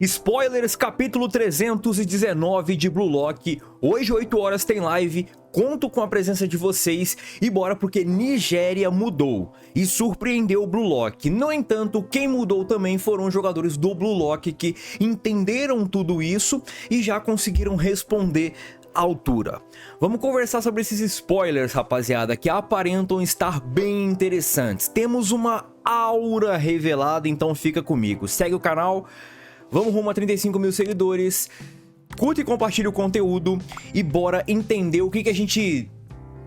Spoilers, capítulo 319 de Blue Lock. Hoje, 8 horas, tem live. Conto com a presença de vocês e bora porque Nigéria mudou e surpreendeu o Blue Lock. No entanto, quem mudou também foram os jogadores do Blue Lock que entenderam tudo isso e já conseguiram responder à altura. Vamos conversar sobre esses spoilers, rapaziada, que aparentam estar bem interessantes. Temos uma aura revelada, então fica comigo. Segue o canal. Vamos rumo a 35 mil seguidores, curta e compartilha o conteúdo e bora entender o que a gente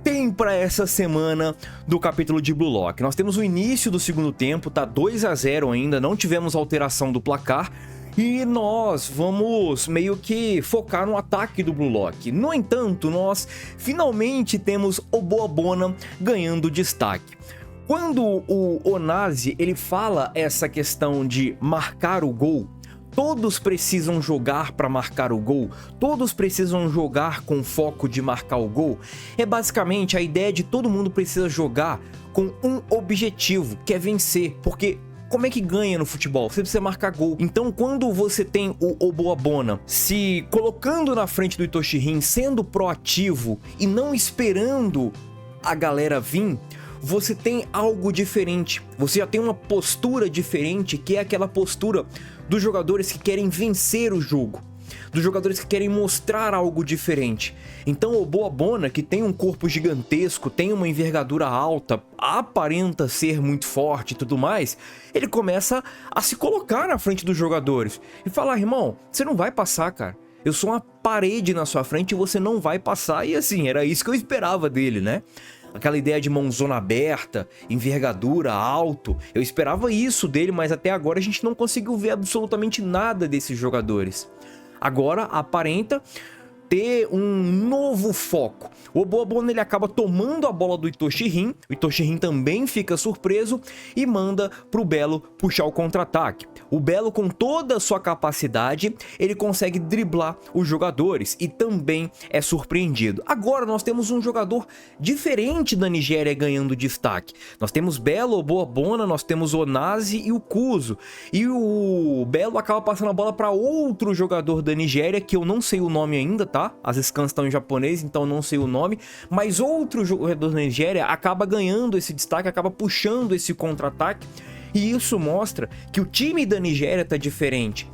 tem para essa semana do capítulo de Blue Lock. Nós temos o início do segundo tempo, tá 2 a 0 ainda, não tivemos alteração do placar e nós vamos meio que focar no ataque do Blue Lock. No entanto, nós finalmente temos o Boabona ganhando destaque. Quando o Onazi ele fala essa questão de marcar o gol, todos precisam jogar para marcar o gol, todos precisam jogar com foco de marcar o gol. É basicamente a ideia de todo mundo precisa jogar com um objetivo, que é vencer, porque como é que ganha no futebol? Você precisa marcar gol. Então quando você tem o Boabona se colocando na frente do Itoshirin, sendo proativo e não esperando a galera vir, você tem algo diferente, você já tem uma postura diferente, que é aquela postura dos jogadores que querem vencer o jogo, dos jogadores que querem mostrar algo diferente. Então o Boabona, que tem um corpo gigantesco, tem uma envergadura alta, aparenta ser muito forte e tudo mais, ele começa a se colocar na frente dos jogadores e falar: irmão, você não vai passar, cara. Eu sou uma parede na sua frente e você não vai passar. E assim, era isso que eu esperava dele, né? Aquela ideia de mãozona aberta, envergadura, alto. Eu esperava isso dele, mas até agora a gente não conseguiu ver absolutamente nada desses jogadores. Agora aparenta ter um novo foco. O Boabona ele acaba tomando a bola do Itoshirin, o Itoshirin também fica surpreso e manda pro Belo puxar o contra-ataque. O Belo, com toda a sua capacidade, ele consegue driblar os jogadores e também é surpreendido. Agora nós temos um jogador diferente da Nigéria ganhando destaque. Nós temos Belo, o Boabona, nós temos o Onazi e o Kuzo. E o Belo acaba passando a bola para outro jogador da Nigéria, que eu não sei o nome ainda, tá? As scans estão em japonês, então não sei o nome, mas outro jogador da Nigéria acaba ganhando esse destaque, acaba puxando esse contra-ataque, e isso mostra que o time da Nigéria tá diferente.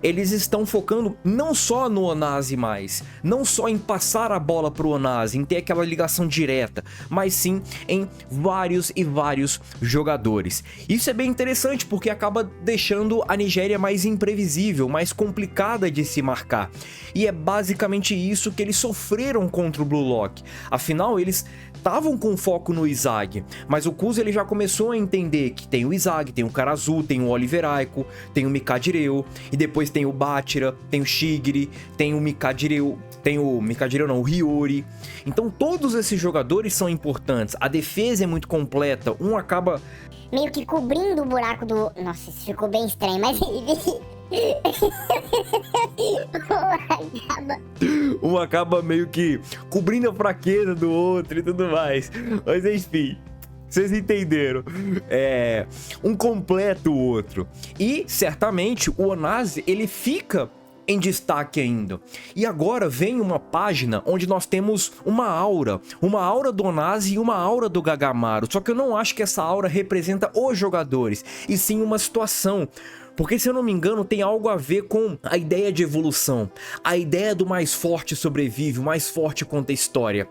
Eles estão focando não só no Onazi mais, não só em passar a bola pro Onazi, em ter aquela ligação direta, mas sim em vários e vários jogadores. Isso é bem interessante porque acaba deixando a Nigéria mais imprevisível, mais complicada de se marcar. E é basicamente isso que eles sofreram contra o Blue Lock. Afinal, eles estavam com foco no Izag, mas o Kuzo ele já começou a entender que tem o Izag, tem o Karazu, tem o Oliver Aiko, tem o Mikadireu, e depois tem o Bachira, tem o Shigiri, tem o Mikadireu, o Hiyori. Então todos esses jogadores são importantes, a defesa é muito completa, um acaba meio que cobrindo o buraco do... Nossa, isso ficou bem estranho, mas... um acaba meio que cobrindo a fraqueza do outro e tudo mais. Mas enfim, vocês entenderam. Um completa o outro. E certamente o Onazi ele fica em destaque ainda. E agora vem uma página onde nós temos uma aura do Onazi e uma aura do Gagamaru. Só que eu não acho que essa aura representa os jogadores, e sim uma situação. Porque, se eu não me engano, tem algo a ver com a ideia de evolução. A ideia do mais forte sobrevive, o mais forte conta a história.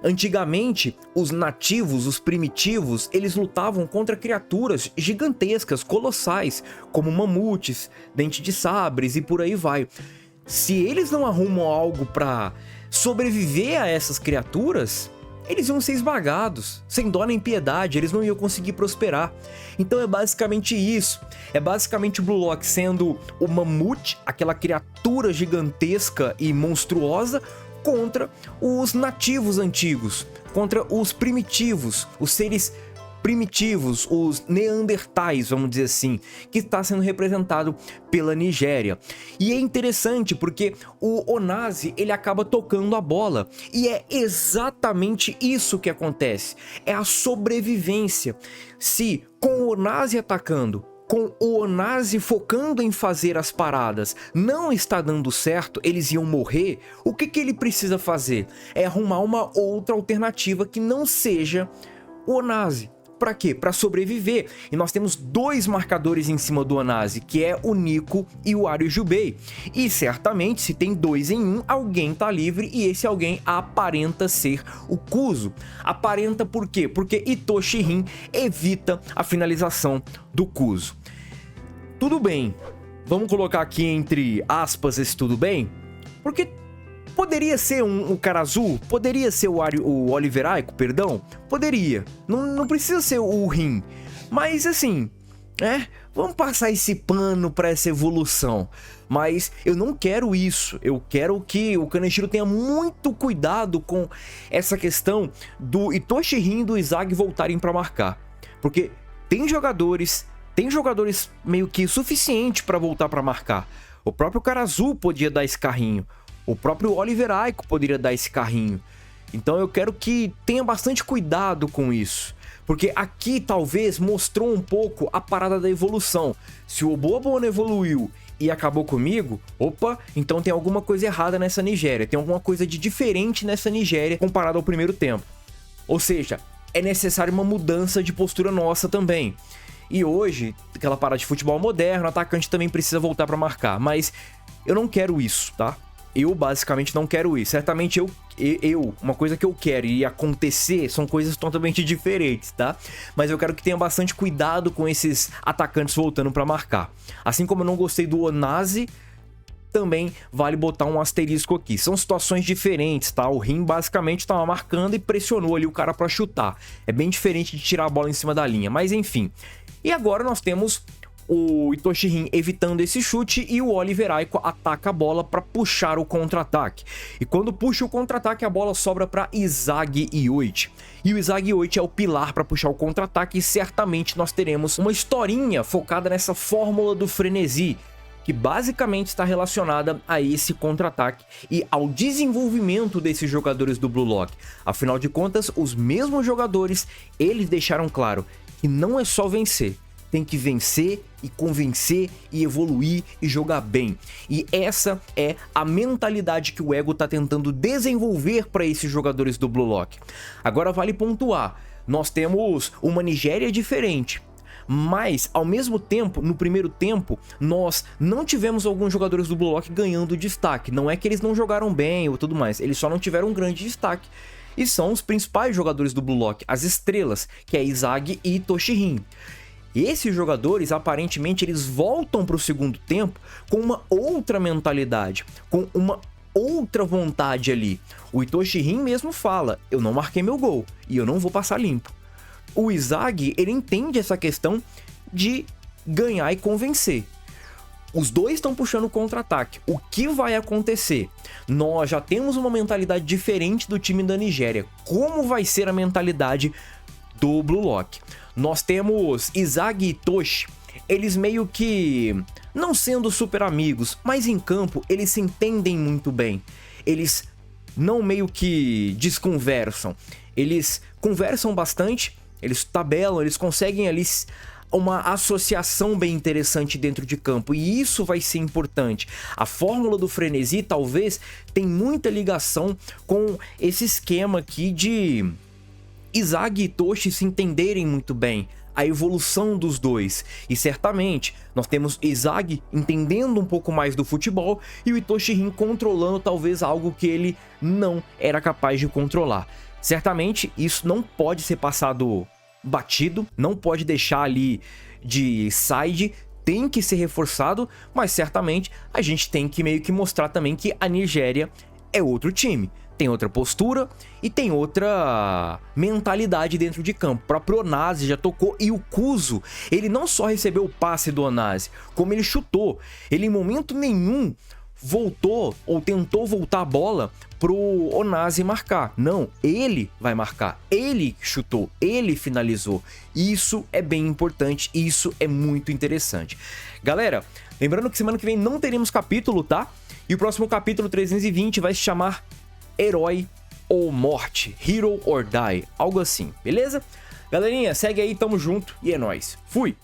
Antigamente, os nativos, os primitivos, eles lutavam contra criaturas gigantescas, colossais, como mamutes, dente de sabres e por aí vai. Se eles não arrumam algo para sobreviver a essas criaturas, eles iam ser esmagados, sem dó nem piedade, eles não iam conseguir prosperar. Então é basicamente isso, é basicamente o Blue Lock sendo o mamute, aquela criatura gigantesca e monstruosa, contra os nativos antigos, contra os primitivos, os seres primitivos, os neandertais, vamos dizer assim, que está sendo representado pela Nigéria. E é interessante porque o Onazi ele acaba tocando a bola, e é exatamente isso que acontece, é a sobrevivência. Se com o Onazi atacando, com o Onazi focando em fazer as paradas, não está dando certo, eles iam morrer, o que ele precisa fazer? É arrumar uma outra alternativa que não seja o Onazi. Para quê? Para sobreviver. E nós temos dois marcadores em cima do Onazi, que é o Nico e o Ariojubei. E certamente, se tem 2 em 1, alguém tá livre e esse alguém aparenta ser o Kuzo. Aparenta por quê? Porque Itoshi Rin evita a finalização do Kuzo. Tudo bem. Vamos colocar aqui entre aspas esse tudo bem? Porque poderia ser o Karazu? Poderia ser o Oliver Aiko, perdão? Poderia. Não precisa ser o Rin. Mas assim, vamos passar esse pano para essa evolução. Mas eu não quero isso. Eu quero que o Kaneshiro tenha muito cuidado com essa questão do Itoshi Rin e do Izagi voltarem para marcar. Porque tem jogadores meio que suficiente para voltar para marcar. O próprio Karazu podia dar esse carrinho. O próprio Oliver Aiko poderia dar esse carrinho. Então eu quero que tenha bastante cuidado com isso. Porque aqui talvez mostrou um pouco a parada da evolução. Se o Oboabon evoluiu e acabou comigo, opa, então tem alguma coisa errada nessa Nigéria. Tem alguma coisa de diferente nessa Nigéria comparado ao primeiro tempo. Ou seja, é necessário uma mudança de postura nossa também. E hoje, aquela parada de futebol moderno, o atacante também precisa voltar para marcar. Mas eu não quero isso, tá? Eu basicamente não quero isso. Certamente uma coisa que eu quero e acontecer são coisas totalmente diferentes, tá? Mas eu quero que tenha bastante cuidado com esses atacantes voltando para marcar. Assim como eu não gostei do Onazi, também vale botar um asterisco aqui. São situações diferentes, tá? O Rin basicamente estava marcando e pressionou ali o cara para chutar. É bem diferente de tirar a bola em cima da linha, mas enfim. E agora nós temos o Itoshi Rin evitando esse chute e o Oliver Aiko ataca a bola para puxar o contra-ataque. E quando puxa o contra-ataque, a bola sobra para Izagi Yoichi. E o Izagi Yoichi é o pilar para puxar o contra-ataque e certamente nós teremos uma historinha focada nessa fórmula do frenesi, que basicamente está relacionada a esse contra-ataque e ao desenvolvimento desses jogadores do Blue Lock. Afinal de contas, os mesmos jogadores, eles deixaram claro que não é só vencer. Tem que vencer e convencer e evoluir e jogar bem. E essa é a mentalidade que o Ego tá tentando desenvolver para esses jogadores do Blue Lock. Agora vale pontuar, nós temos uma Nigéria diferente. Mas, ao mesmo tempo, no primeiro tempo, nós não tivemos alguns jogadores do Blue Lock ganhando destaque. Não é que eles não jogaram bem ou tudo mais, eles só não tiveram um grande destaque. E são os principais jogadores do Blue Lock, as estrelas, que é Izagi e Itoshi Rin. Esses jogadores, aparentemente, eles voltam para o segundo tempo com uma outra mentalidade, com uma outra vontade ali. O Itoshi Rin mesmo fala, eu não marquei meu gol e eu não vou passar limpo. O Izagi, ele entende essa questão de ganhar e convencer. Os dois estão puxando o contra-ataque. O que vai acontecer? Nós já temos uma mentalidade diferente do time da Nigéria. Como vai ser a mentalidade do Blue Lock? Nós temos Izagi e Itoshi, eles meio que não sendo super amigos, mas em campo eles se entendem muito bem. Eles não meio que desconversam, eles conversam bastante, eles tabelam, eles conseguem ali uma associação bem interessante dentro de campo, e isso vai ser importante. A fórmula do frenesi talvez tem muita ligação com esse esquema aqui de Izagi e Itoshi se entenderem muito bem, a evolução dos dois. E certamente nós temos Izagi entendendo um pouco mais do futebol e o Itoshi Rin controlando talvez algo que ele não era capaz de controlar. Certamente isso não pode ser passado batido, não pode deixar ali de side, tem que ser reforçado, mas certamente a gente tem que meio que mostrar também que a Nigéria é outro time. Tem outra postura e tem outra mentalidade dentro de campo. O próprio Onazi já tocou e o Kuzo, ele não só recebeu o passe do Onazi, como ele chutou. Ele em momento nenhum voltou ou tentou voltar a bola pro Onazi marcar. Não, ele vai marcar. Ele chutou, ele finalizou. Isso é bem importante, isso é muito interessante. Galera, lembrando que semana que vem não teremos capítulo, tá? E o próximo capítulo 320 vai se chamar Herói ou Morte, Hero or Die, algo assim, beleza? Galerinha, segue aí, tamo junto e é nóis. Fui!